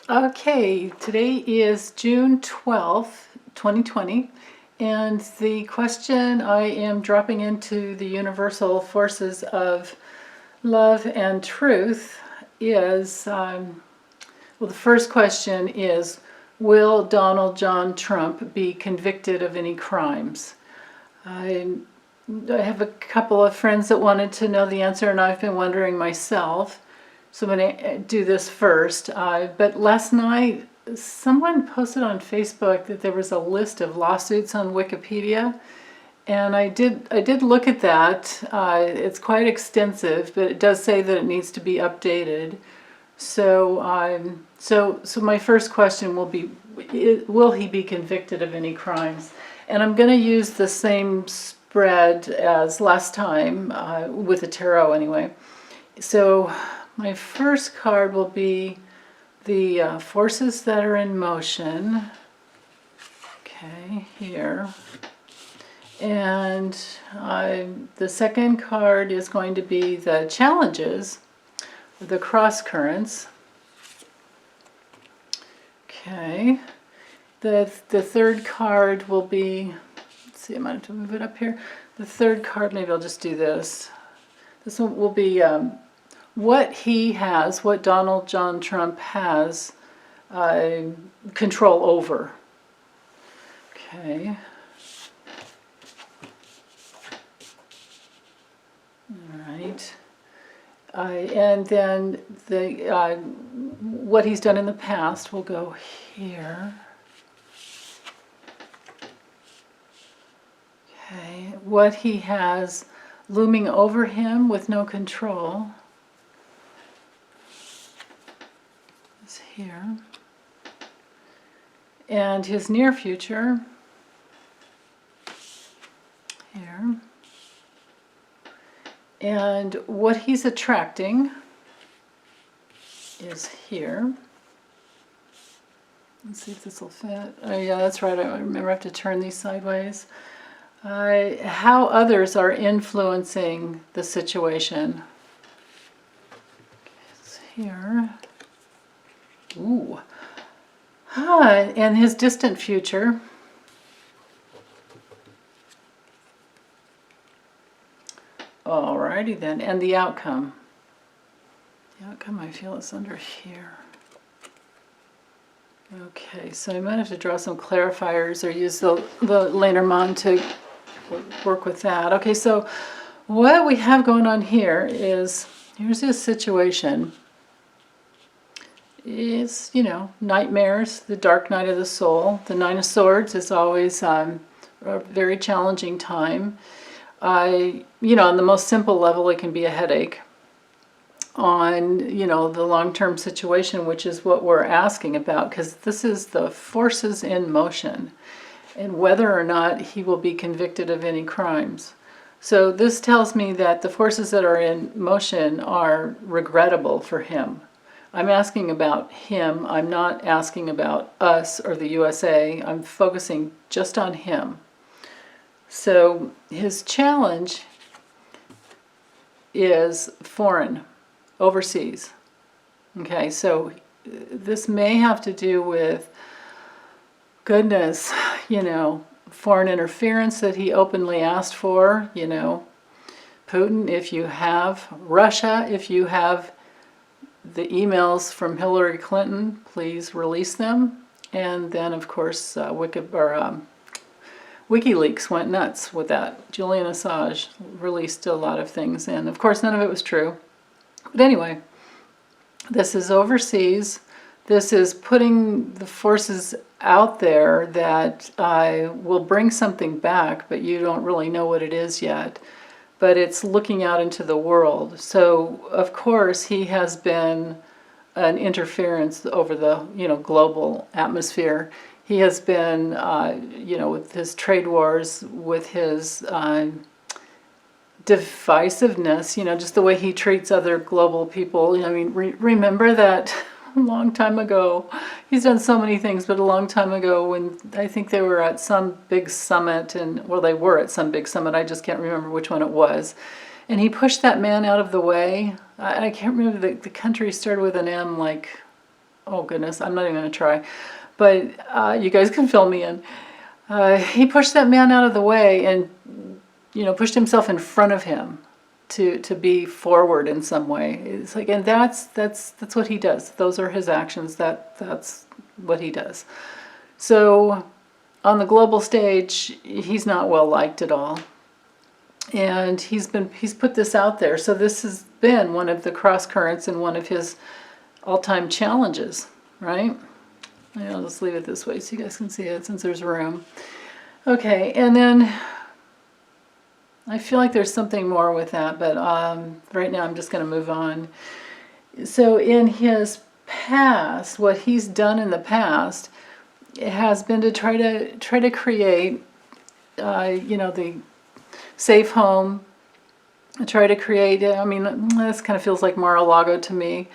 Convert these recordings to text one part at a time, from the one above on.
Okay, today is June 12th, 2020, and the question I am dropping into the universal forces of love and truth is, well, the first question is, will Donald John Trump be convicted of any crimes? I have a couple of friends that wanted to know the answer, and I've been wondering myself. So I'm going to do this first. But last night, someone posted on Facebook that there was a list of lawsuits on Wikipedia, and I did look at that. It's quite extensive, but it does say that it needs to be updated. So my first question will be, will he be convicted of any crimes? And I'm going to use the same spread as last time, with the tarot anyway. So my first card will be the forces that are in motion. Okay, here. And the second card is going to be the challenges, the cross currents. Okay. The third card will be, let's see, I might have to move it up here. The third card, maybe I'll just do this. This one will be what he has, what Donald John Trump has control over. Okay. All right. And then what he's done in the past will go here. Okay. What he has looming over him with no control is here. And his near future here. And what he's attracting is here. Let's see if this will fit. Oh yeah, that's right. I remember I have to turn these sideways. How others are influencing the situation. It's here. Ooh. And his distant future. Alrighty then, and the outcome. The outcome, I feel, is under here. Okay, so I might have to draw some clarifiers or use the LeNormand to work with that. Okay, so what we have going on here is, here's his situation. It's, you know, nightmares, the dark night of the soul. The Nine of Swords is always a very challenging time. You know, on the most simple level, it can be a headache. On, you know, the long-term situation, which is what we're asking about, because this is the forces in motion, and whether or not he will be convicted of any crimes. So this tells me that the forces that are in motion are regrettable for him. I'm asking about him. I'm not asking about us or the USA. I'm focusing just on him. So his challenge is foreign, overseas. Okay, so this may have to do with, goodness, you know, foreign interference that he openly asked for, you know, Putin, if you have, Russia, if you have the emails from Hillary Clinton, please release them. And then, of course, WikiLeaks went nuts with that. Julian Assange released a lot of things, and of course none of it was true. But anyway, this is overseas. This is putting the forces out there that will bring something back, but you don't really know what it is yet. But it's looking out into the world. So, of course, he has been an interference over the, you know, global atmosphere. He has been, you know, with his trade wars, with his divisiveness, you know, just the way he treats other global people. I mean, remember that a long time ago, he's done so many things, but a long time ago when I think they were at some big summit, and, well, they were at some big summit, I just can't remember which one it was, and he pushed that man out of the way. I can't remember, the country started with an M, like oh goodness, I'm not even going to try. But you guys can fill me in. He pushed that man out of the way and, pushed himself in front of him to be forward in some way. It's like, and that's what he does. Those are his actions. That's what he does. So on the global stage, he's not well liked at all. And he's put this out there. So this has been one of the cross currents and one of his all-time challenges, right? I'll just leave it this way so you guys can see it since there's room. Okay, and then I feel like there's something more with that, but right now I'm just going to move on. So in his past, what he's done in the past has been to try to create, the safe home. Try to create. I mean, this kind of feels like Mar-a-Lago to me.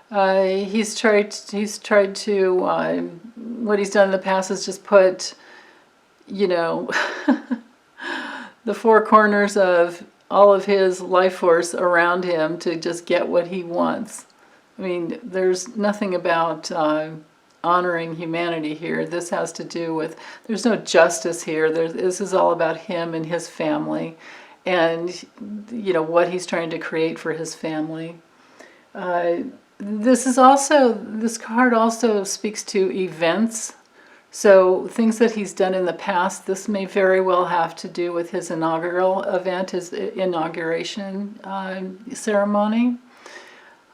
He's tried to. What he's done in the past is just put, the four corners of all of his life force around him to just get what he wants. I mean, there's nothing about honoring humanity here. This has to do with, there's no justice here. This is all about him and his family and, what he's trying to create for his family. This card also speaks to events. So things that he's done in the past, this may very well have to do with his inaugural event, his inauguration ceremony.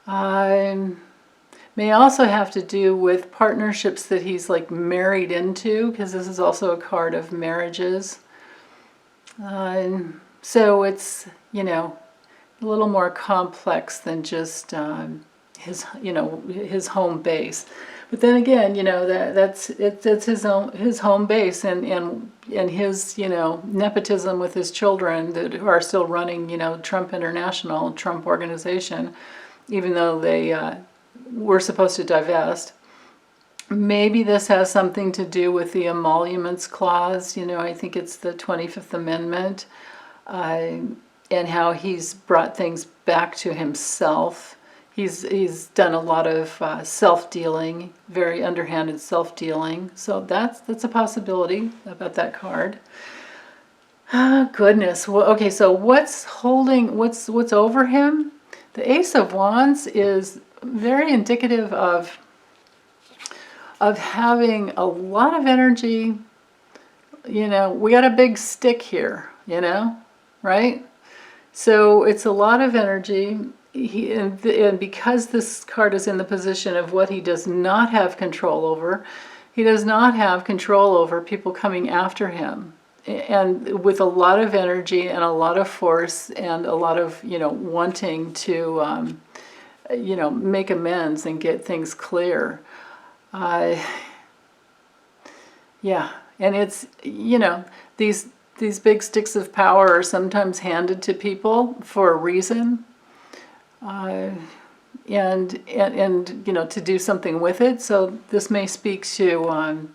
May also have to do with partnerships that he's like married into, because this is also a card of marriages. So it's, a little more complex than just his home base. But then again, that's his home base and his, nepotism with his children who are still running, Trump International, Trump Organization, even though they were supposed to divest. Maybe this has something to do with the emoluments clause. I think it's the 25th Amendment, and how he's brought things back to himself. He's done a lot of self-dealing, very underhanded self-dealing. So that's a possibility about that card. Oh, goodness. Well, okay, so what's over him? The Ace of Wands is very indicative of having a lot of energy. We got a big stick here, right? So it's a lot of energy. And because this card is in the position of what he does not have control over, he does not have control over people coming after him. And with a lot of energy and a lot of force and a lot of, wanting to, make amends and get things clear. Yeah, and it's, these big sticks of power are sometimes handed to people for a reason. And to do something with it. So this may speak to,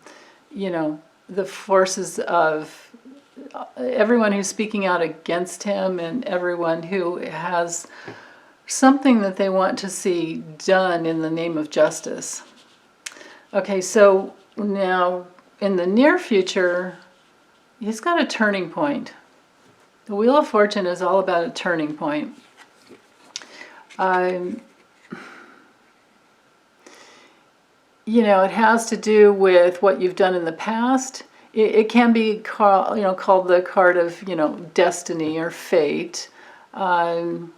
the forces of everyone who's speaking out against him and everyone who has something that they want to see done in the name of justice. Okay, so now in the near future, he's got a turning point. The Wheel of Fortune is all about a turning point. It has to do with what you've done in the past. It can be called the card of, destiny or fate. But,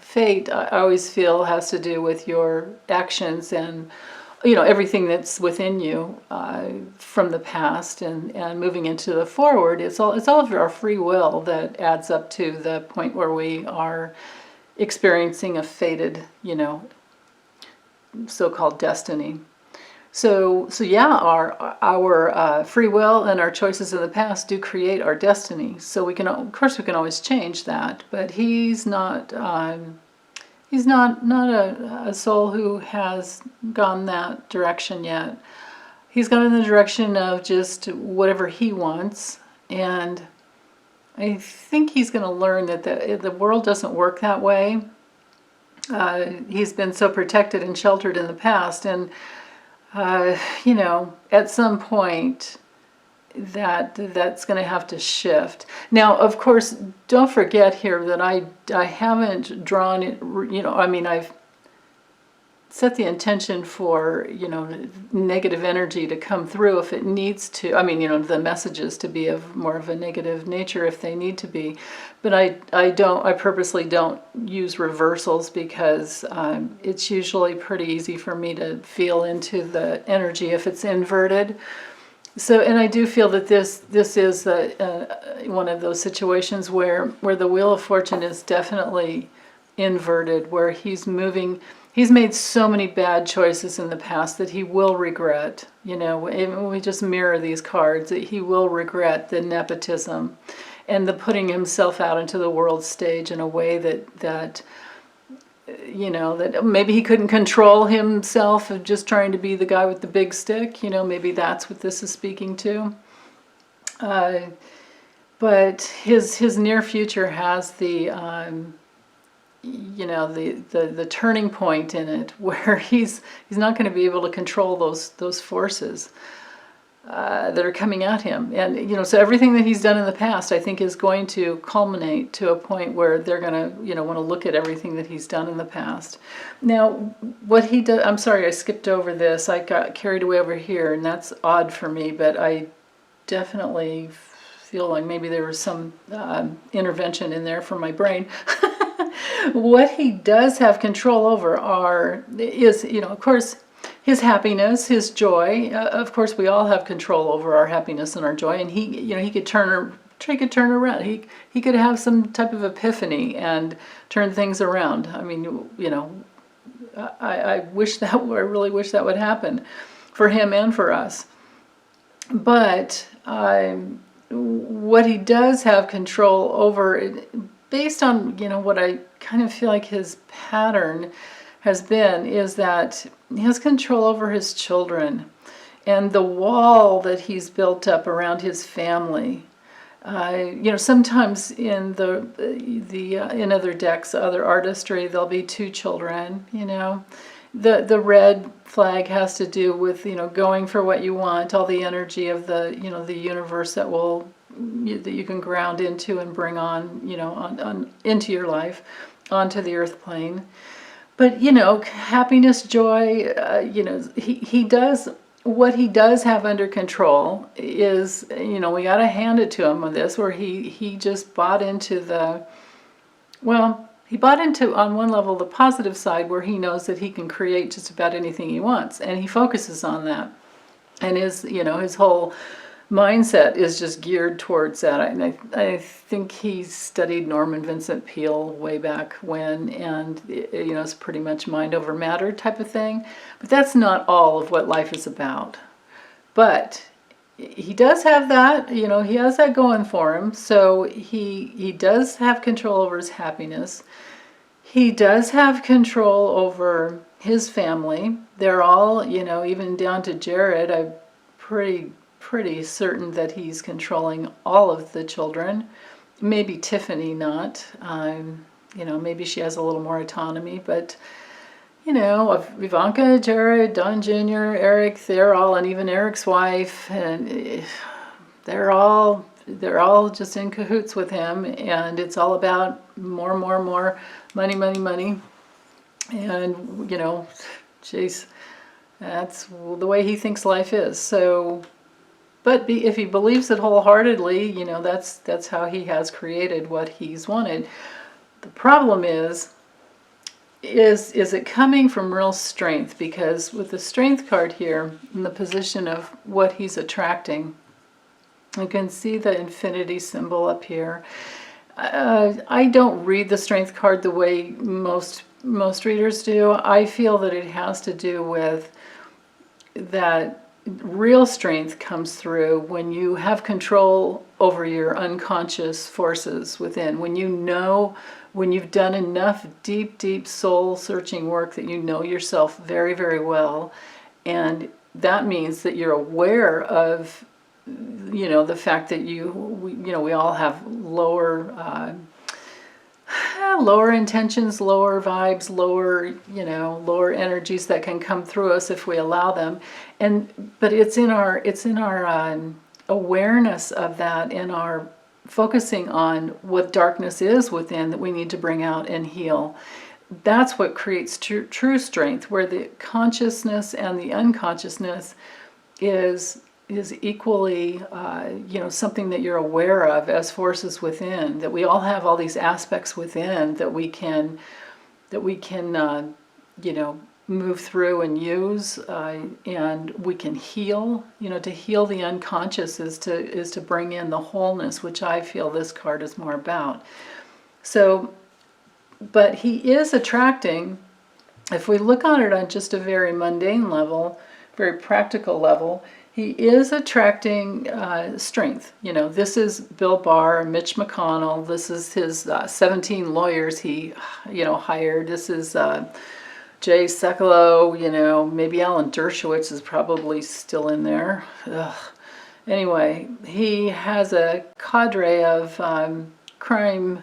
fate, I always feel, has to do with your actions and, everything that's within you from the past and moving into the forward. It's all of our free will that adds up to the point where we are experiencing a fated, so-called destiny. So yeah, our free will and our choices in the past do create our destiny. So we can always change that. But he's not a soul who has gone that direction yet. He's gone in the direction of just whatever he wants, and I think he's going to learn that the world doesn't work that way. He's been so protected and sheltered in the past, and you know, at some point that's going to have to shift. Now, of course, don't forget here that I haven't drawn it, you know, I mean, I've set the intention for, you know, negative energy to come through if it needs to. I mean, you know, the messages to be of more of a negative nature if they need to be. But I purposely don't use reversals because it's usually pretty easy for me to feel into the energy if it's inverted. So, and I do feel that this is one of those situations where the Wheel of Fortune is definitely inverted, where he's moving. He's made so many bad choices in the past that he will regret. You know, when we just mirror these cards, that he will regret the nepotism and the putting himself out into the world stage in a way that you know, that maybe he couldn't control himself of just trying to be the guy with the big stick. You know, maybe that's what this is speaking to. But his near future has the you know, the turning point in it where he's not going to be able to control those forces that are coming at him. And, you know, so everything that he's done in the past, I think, is going to culminate to a point where they're going to, you know, want to look at everything that he's done in the past. Now, what he does, I'm sorry, I skipped over this. I got carried away over here, and that's odd for me, but I definitely feel like maybe there was some intervention in there from my brain. What he does have control over is, you know, of course, his happiness, his joy. Of course, we all have control over our happiness and our joy. And he, you know, he could turn around. He could have some type of epiphany and turn things around. I mean, you know, I really wish that would happen for him and for us. But what he does have control over, based on, you know, what I kind of feel like his pattern has been, is that he has control over his children and the wall that he's built up around his family. You know, sometimes in in other decks, other artistry, there'll be two children. You know, the red flag has to do with, you know, going for what you want, all the energy of the, you know, the universe that you can ground into and bring on, you know, on into your life, onto the earth plane. But, you know, happiness, joy, you know, he does, what he does have under control is, you know, we got to hand it to him on this, where he just bought into he bought into, on one level, the positive side, where he knows that he can create just about anything he wants, and he focuses on that. And you know, his whole mindset is just geared towards that. I think he studied Norman Vincent Peale way back when, and, you know, it's pretty much mind over matter type of thing. But that's not all of what life is about. But he does have that, you know, he has that going for him. So he does have control over his happiness. He does have control over his family. They're all, you know, even down to Jared, I'm pretty certain that he's controlling all of the children. Maybe Tiffany not. You know, maybe she has a little more autonomy, but, you know, Ivanka, Jared, Don Jr., Eric, they're all, and even Eric's wife, and they're all just in cahoots with him, and it's all about more, money. And, you know, jeez, that's the way he thinks life is. So, but if he believes it wholeheartedly, you know, that's how he has created what he's wanted. The problem is it coming from real strength? Because with the strength card here, in the position of what he's attracting, you can see the infinity symbol up here. I don't read the strength card the way most readers do. I feel that it has to do with that real strength comes through when you have control over your unconscious forces within, when you know, when you've done enough deep soul searching work that you know yourself very, very well. And that means that you're aware of, you know, the fact that we all have lower lower intentions, lower vibes, lower, lower energies that can come through us if we allow them. But it's in our awareness of that, in our focusing on what darkness is within that we need to bring out and heal. That's what creates true strength, where the consciousness and the unconsciousness is equally, something that you're aware of as forces within. That we all have all these aspects within that we can, move through and use, and we can heal. To heal the unconscious is to bring in the wholeness, which I feel this card is more about. So, but he is attracting, if we look on it on just a very mundane level, very practical level, he is attracting strength. This is Bill Barr, Mitch McConnell. This is his 17 lawyers he, hired. This is Jay Sekulow. Maybe Alan Dershowitz is probably still in there. Ugh. Anyway, he has a cadre of crime,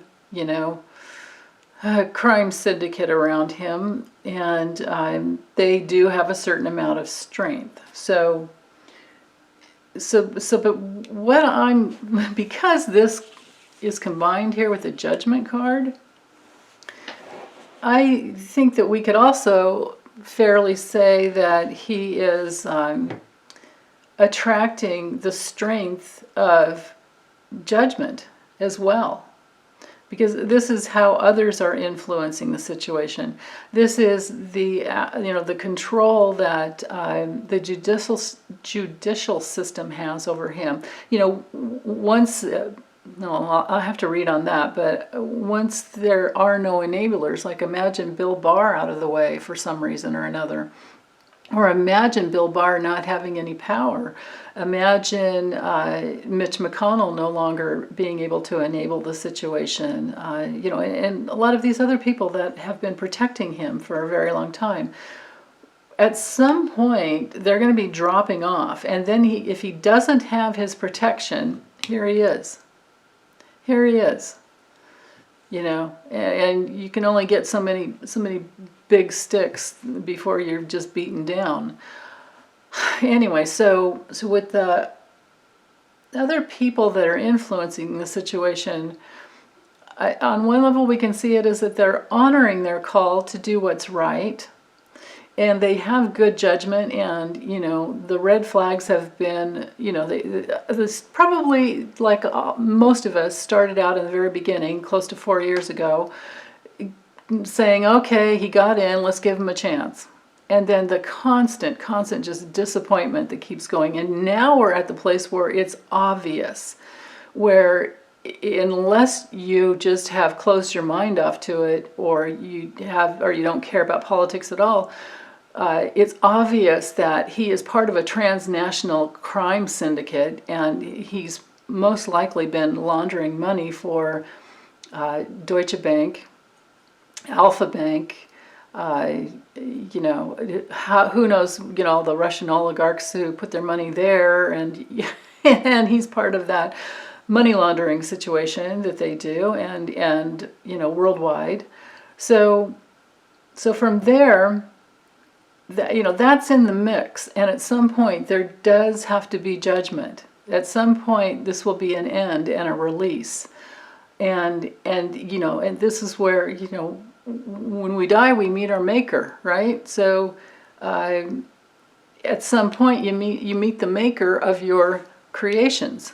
crime syndicate around him, and they do have a certain amount of strength. So, but what because this is combined here with the Judgment card, I think that we could also fairly say that he is attracting the strength of judgment as well. Because this is how others are influencing the situation. This is the the control that the judicial system has over him. Once no, I'll have to read on that. But once there are no enablers, like imagine Bill Barr out of the way for some reason or another. Or imagine Bill Barr not having any power. Imagine Mitch McConnell no longer being able to enable the situation. And a lot of these other people that have been protecting him for a very long time. At some point, they're going to be dropping off. And then if he doesn't have his protection, here he is. Here he is. And you can only get so many big sticks before you're just beaten down. Anyway, so with the other people that are influencing the situation, on one level we can see it as that they're honoring their call to do what's right, and they have good judgment, and the red flags have been, this probably, like most of us started out in the very beginning, close to 4 years ago, saying, okay, he got in, let's give him a chance. And then the constant just disappointment that keeps going. And now we're at the place where it's obvious, where unless you just have closed your mind off to it, or you don't care about politics at all, it's obvious that he is part of a transnational crime syndicate, and he's most likely been laundering money for Deutsche Bank, Alpha Bank, who knows, all the Russian oligarchs who put their money there, and and he's part of that money laundering situation that they do, and worldwide. So from there, that's in the mix, and at some point there does have to be judgment. At some point this will be an end and a release, and this is where when we die we meet our maker, right? So at some point you meet the maker of your creations,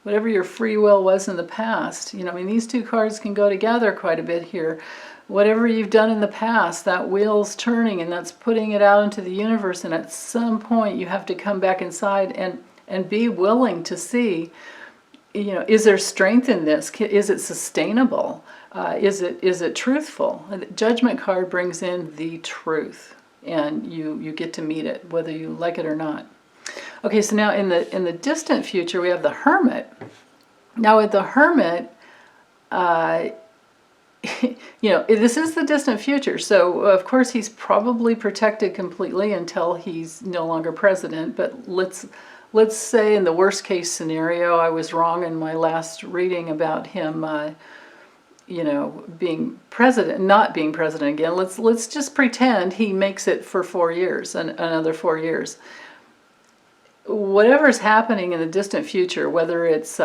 whatever your free will was in the past. These two cards can go together quite a bit here. Whatever you've done in the past, that wheel's turning, and that's putting it out into the universe, and at some point you have to come back inside and be willing to see, is there strength in this? Is it sustainable? Is it truthful? The Judgment card brings in the truth, and you get to meet it, whether you like it or not. Okay, so now in the distant future we have the Hermit. Now with the Hermit, this is the distant future, so of course he's probably protected completely until he's no longer president. But let's say in the worst case scenario, I was wrong in my last reading about him being president, not being president again. Let's just pretend he makes it for 4 years, another 4 years. Whatever's happening in the distant future, whether it's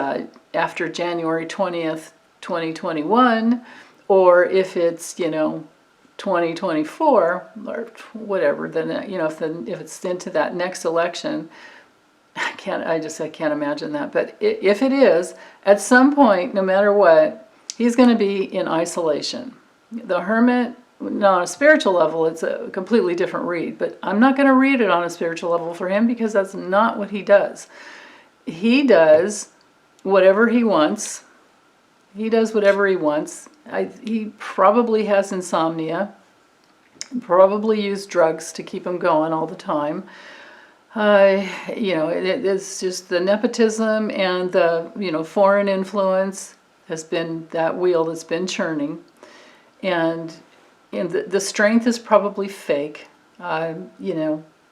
after January 20th, 2021, or if it's 2024 or whatever, then if it's into that next election, I can't imagine that. But if it is, at some point, no matter what, he's going to be in isolation. The hermit, now on a spiritual level, it's a completely different read, but I'm not going to read it on a spiritual level for him because that's not what he does. He does whatever he wants. He does whatever he wants. He probably has insomnia, probably used drugs to keep him going all the time. It's just the nepotism and the, foreign influence has been that wheel that's been churning. And the strength is probably fake.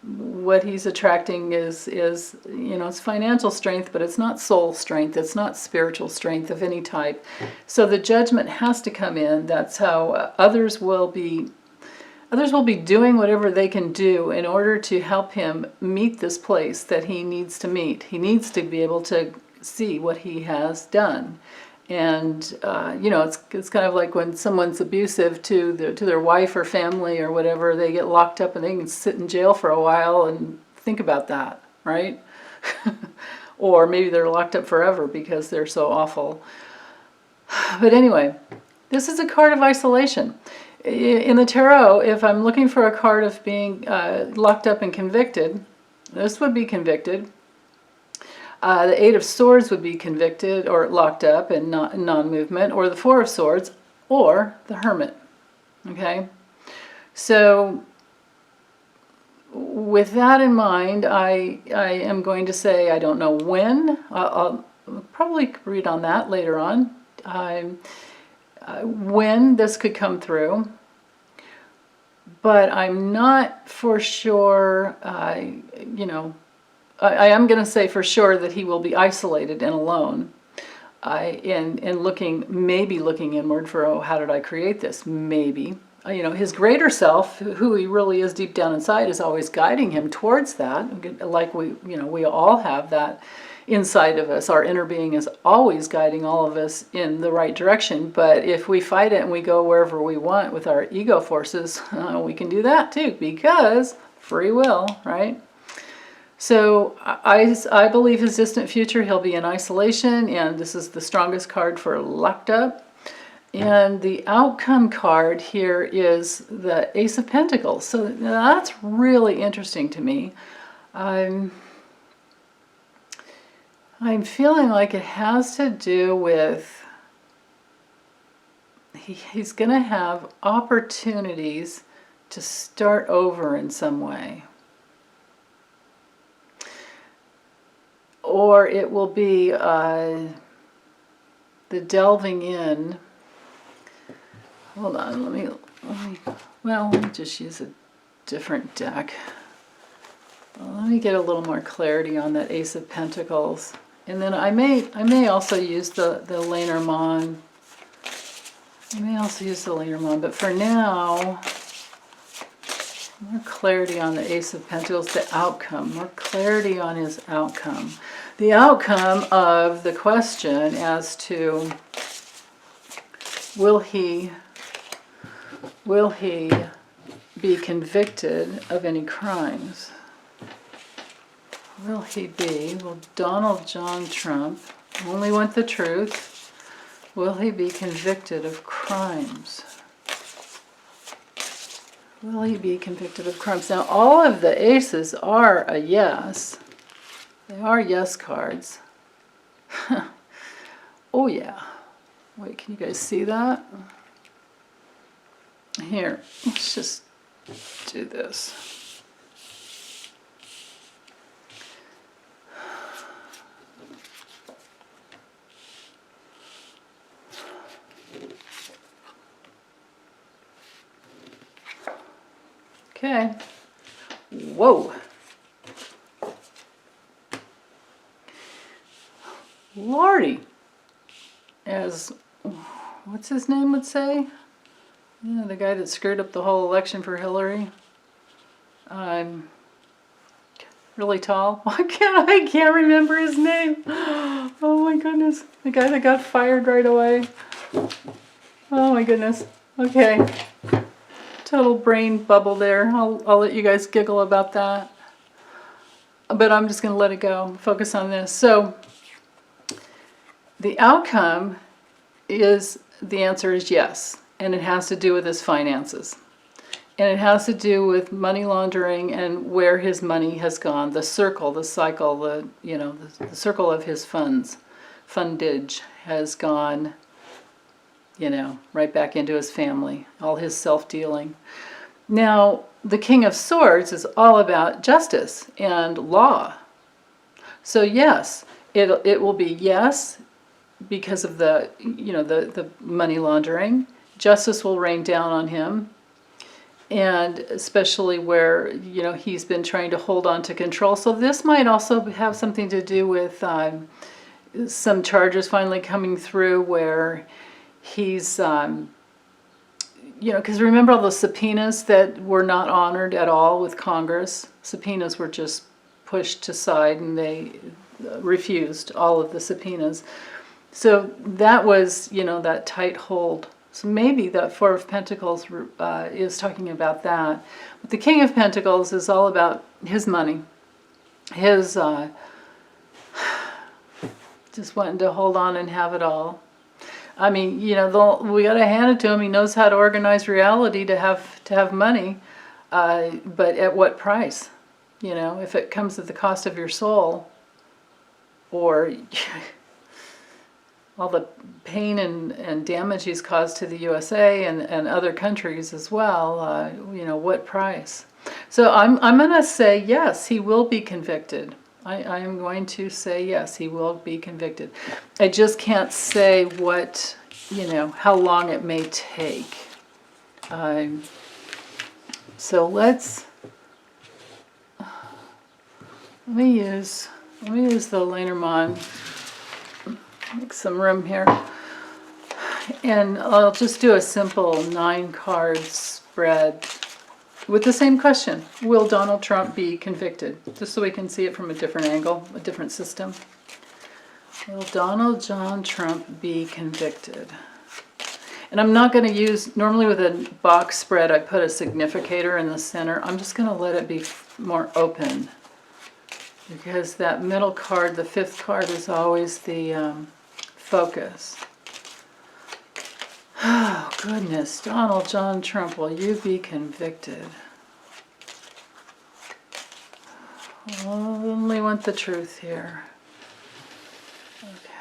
What he's attracting is it's financial strength, but it's not soul strength. It's not spiritual strength of any type. So the judgment has to come in. That's how others will be doing whatever they can do in order to help him meet this place that he needs to meet. He needs to be able to see what he has done. And, it's kind of like when someone's abusive to their wife or family or whatever, they get locked up and they can sit in jail for a while and think about that, right? Or maybe they're locked up forever because they're so awful. But anyway, this is a card of isolation. In the tarot, if I'm looking for a card of being locked up and convicted, this would be convicted. The Eight of Swords would be convicted or locked up and non-movement, or the Four of Swords, or the Hermit. Okay? So, with that in mind, I am going to say I don't know when. I'll probably read on that later on. When this could come through. But I'm not for sure, I am going to say for sure that he will be isolated and alone, and maybe looking inward for, how did I create this? Maybe. His greater self, who he really is deep down inside, is always guiding him towards that. Like we all have that inside of us. Our inner being is always guiding all of us in the right direction. But if we fight it and we go wherever we want with our ego forces, we can do that too, because free will, right? So I believe his distant future, he'll be in isolation, and this is the strongest card for locked up. And the outcome card here is the Ace of Pentacles. So that's really interesting to me. I'm feeling like it has to do with he's going to have opportunities to start over in some way. Or it will be the delving in. Hold on, let me just use a different deck. Let me get a little more clarity on that Ace of Pentacles. And then I may also use the LeNormand. I may also use the LeNormand, but for now, more clarity on the Ace of Pentacles, the outcome, more clarity on his outcome. The outcome of the question as to will he be convicted of any crimes? Will he be? Will Donald John Trump only want the truth? Will he be convicted of crimes? Will he be convicted of crimes? Now, all of the aces are a yes. They are yes cards. Oh, yeah. Wait, can you guys see that? Here, let's just do this. Okay. Whoa. Lordy. As what's his name would say? Yeah, the guy that screwed up the whole election for Hillary. Really tall. I can't remember his name. Oh my goodness. The guy that got fired right away. Oh my goodness. Okay. Total brain bubble there. I'll let you guys giggle about that. But I'm just going to let it go. Focus on this. So the outcome is, the answer is yes. And it has to do with his finances. And it has to do with money laundering and where his money has gone. The circle, the cycle, the circle of his fundage has gone, right back into his family, all his self-dealing. Now, the King of Swords is all about justice and law. So yes, it will be yes because of the money laundering. Justice will rain down on him. And especially where, he's been trying to hold on to control. So this might also have something to do with some charges finally coming through where he's, because remember all those subpoenas that were not honored at all with Congress? Subpoenas were just pushed aside and they refused all of the subpoenas. So that was, that tight hold. So maybe that Four of Pentacles is talking about that. But the King of Pentacles is all about his money. His just wanting to hold on and have it all. I mean, we got to hand it to him. He knows how to organize reality to have money. But at what price? If it comes at the cost of your soul, or all the pain and damage he's caused to the USA and other countries as well, what price? So I'm going to say yes, he will be convicted. I am going to say yes, he will be convicted. I just can't say what, how long it may take. So let me use the LeNormand. Make some room here. And I'll just do a simple 9-card spread with the same question. Will Donald Trump be convicted? Just so we can see it from a different angle, a different system. Will Donald John Trump be convicted? And I'm not going to use, normally with a box spread, I put a significator in the center. I'm just going to let it be more open. Because that middle card, the 5th card, is always the focus. Oh, goodness. Donald John Trump, will you be convicted? I only want the truth here. Okay.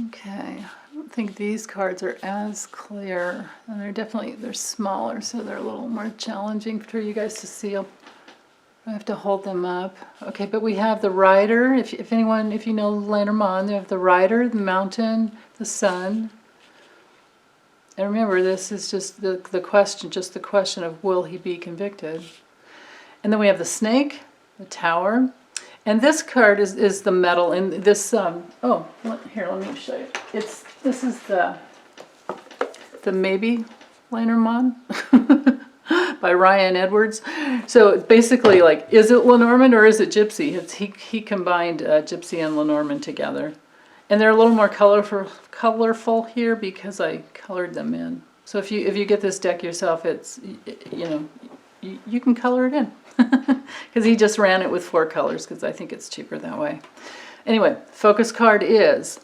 Okay, I don't think these cards are as clear, and they're smaller, so they're a little more challenging for you guys to see. I have to hold them up. Okay, but we have the Rider. If you know LeNormand, they have the Rider, the Mountain, the Sun. And remember, this is just the question of will he be convicted. And then we have the Snake, the Tower. And this card is the metal, and this, here, let me show you. This is the Maybe LeNormand by Ryan Edwards. So it's basically like, is it LeNormand or is it Gypsy? He combined Gypsy and LeNormand together. And they're a little more colorful here because I colored them in. So if you get this deck yourself, it's, you can color it in. Because he just ran it with 4 colors because I think it's cheaper that way. Anyway, focus card is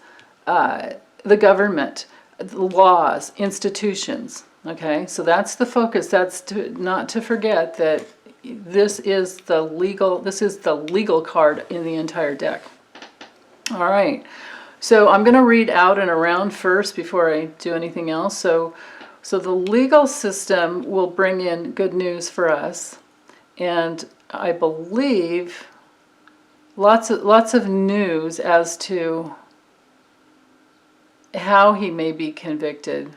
the government, the laws, institutions. Okay, so that's the focus. That's not to forget that this is the legal card in the entire deck. All right, so I'm going to read out and around first before I do anything else. So So the legal system will bring in good news for us, and I believe lots of news as to how he may be convicted.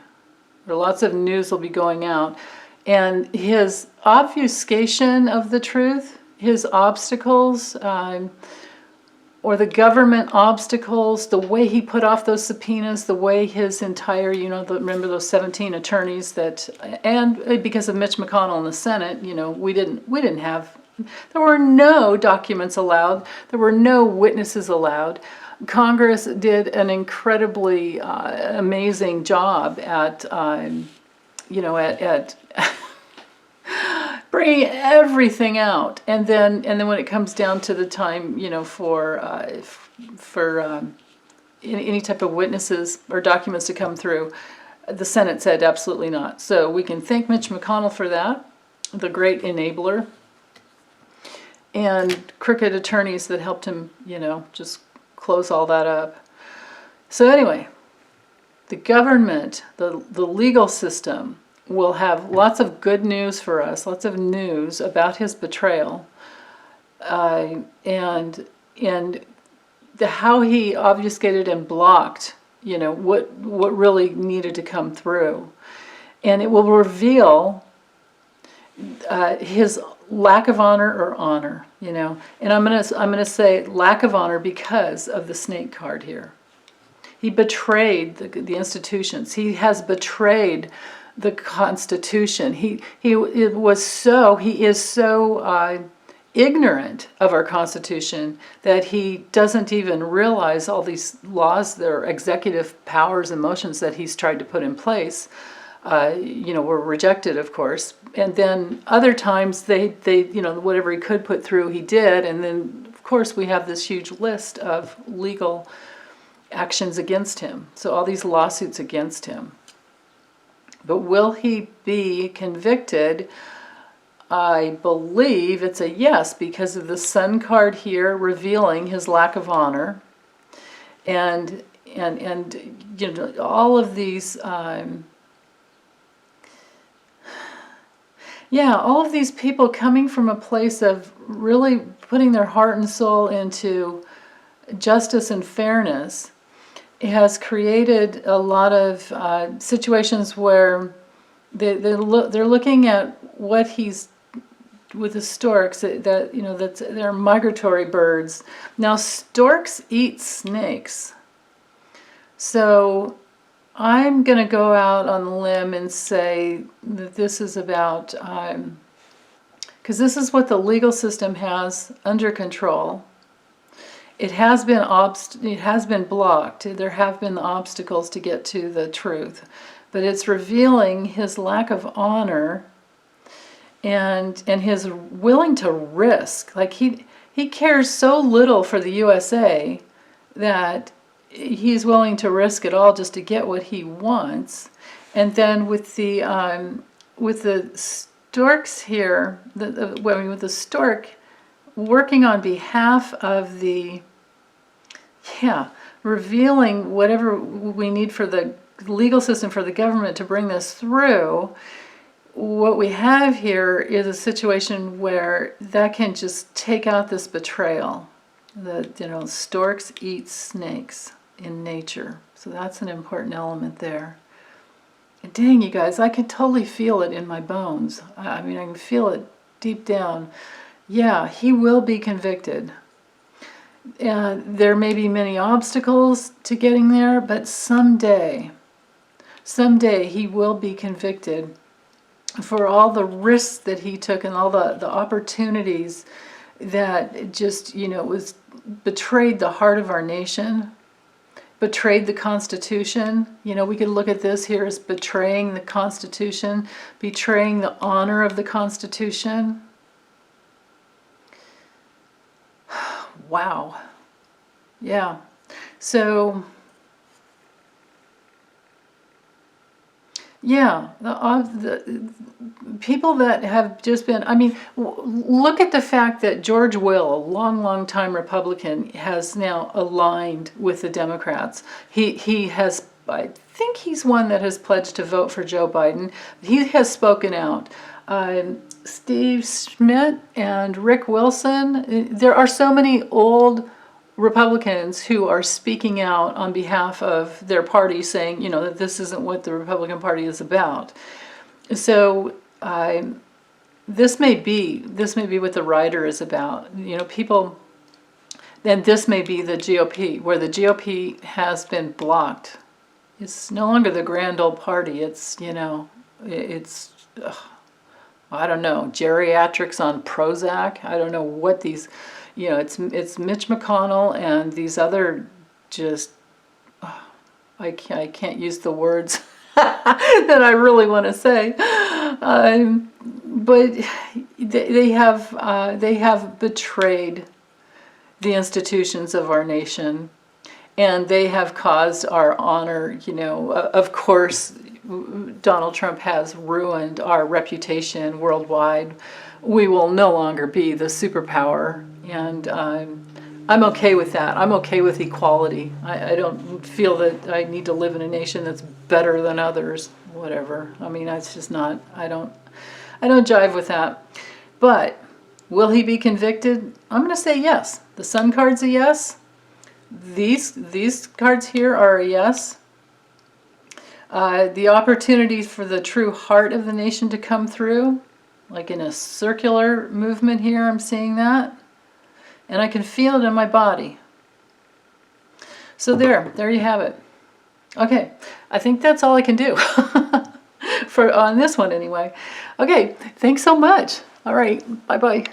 Or lots of news will be going out, and his obfuscation of the truth, his obstacles, or the government obstacles, the way he put off those subpoenas, the way his entire, remember those 17 attorneys that, and because of Mitch McConnell in the Senate, we didn't have, there were no documents allowed, there were no witnesses allowed. Congress did an incredibly amazing job at, at bringing everything out, and then when it comes down to the time, for any type of witnesses or documents to come through, the Senate said absolutely not. So we can thank Mitch McConnell for that, the great enabler, and crooked attorneys that helped him, just close all that up. So anyway, the government, the legal system will have lots of good news for us, lots of news about his betrayal, and how he obfuscated and blocked, what really needed to come through, and it will reveal his lack of honor or honor, and I'm gonna say lack of honor because of the snake card here. He betrayed the institutions. He has betrayed the Constitution. He is so ignorant of our Constitution that he doesn't even realize all these laws, their executive powers and motions that he's tried to put in place, were rejected, of course. And then other times they whatever he could put through, he did. And then, of course, we have this huge list of legal actions against him. So all these lawsuits against him. But will he be convicted? I believe it's a yes, because of the Sun card here revealing his lack of honor, and all of these all of these people coming from a place of really putting their heart and soul into justice and fairness. It has created a lot of situations where they're looking at what he's with the storks, they're migratory birds. Now storks eat snakes, so I'm going to go out on a limb and say that this is about, because this is what the legal system has under control. It has been blocked. There have been obstacles to get to the truth, but it's revealing his lack of honor and his willing to risk. Like he cares so little for the USA that he's willing to risk it all just to get what he wants. And then with the storks here, with the stork working on behalf of the, revealing whatever we need for the legal system, for the government to bring this through. What we have here is a situation where that can just take out this betrayal. Storks eat snakes in nature. So that's an important element there. And dang, you guys, I can totally feel it in my bones. I mean, I can feel it deep down. Yeah, he will be convicted. There may be many obstacles to getting there, but someday he will be convicted for all the risks that he took and all the opportunities that just, was betrayed the heart of our nation, betrayed the Constitution. We could look at this here as betraying the Constitution, betraying the honor of the Constitution. Wow. Yeah. So, the people that have just been, look at the fact that George Will, a long time Republican, has now aligned with the Democrats. He has I think he's one that has pledged to vote for Joe Biden. He has spoken out. Steve Schmidt and Rick Wilson, there are so many old Republicans who are speaking out on behalf of their party, saying, that this isn't what the Republican Party is about. So this may be what the rider is about. People. Then this may be the GOP, where the GOP has been blocked. It's no longer the grand old party. It's it's I don't know, geriatrics on Prozac. I don't know what these. It's Mitch McConnell and these other just. I can't use the words that I really want to say, but they have betrayed the institutions of our nation, and they have caused our honor. Of course, Donald Trump has ruined our reputation worldwide. We will no longer be the superpower, and I'm okay with that. I'm okay with equality. I don't feel that I need to live in a nation that's better than others. Whatever. I mean, it's just not. I don't jive with that. But will he be convicted? I'm going to say yes. The Sun card's a yes. These cards here are a yes. The opportunity for the true heart of the nation to come through, like in a circular movement here, I'm seeing that. And I can feel it in my body. So there you have it. Okay, I think that's all I can do on this one anyway. Okay, thanks so much. All right, bye-bye.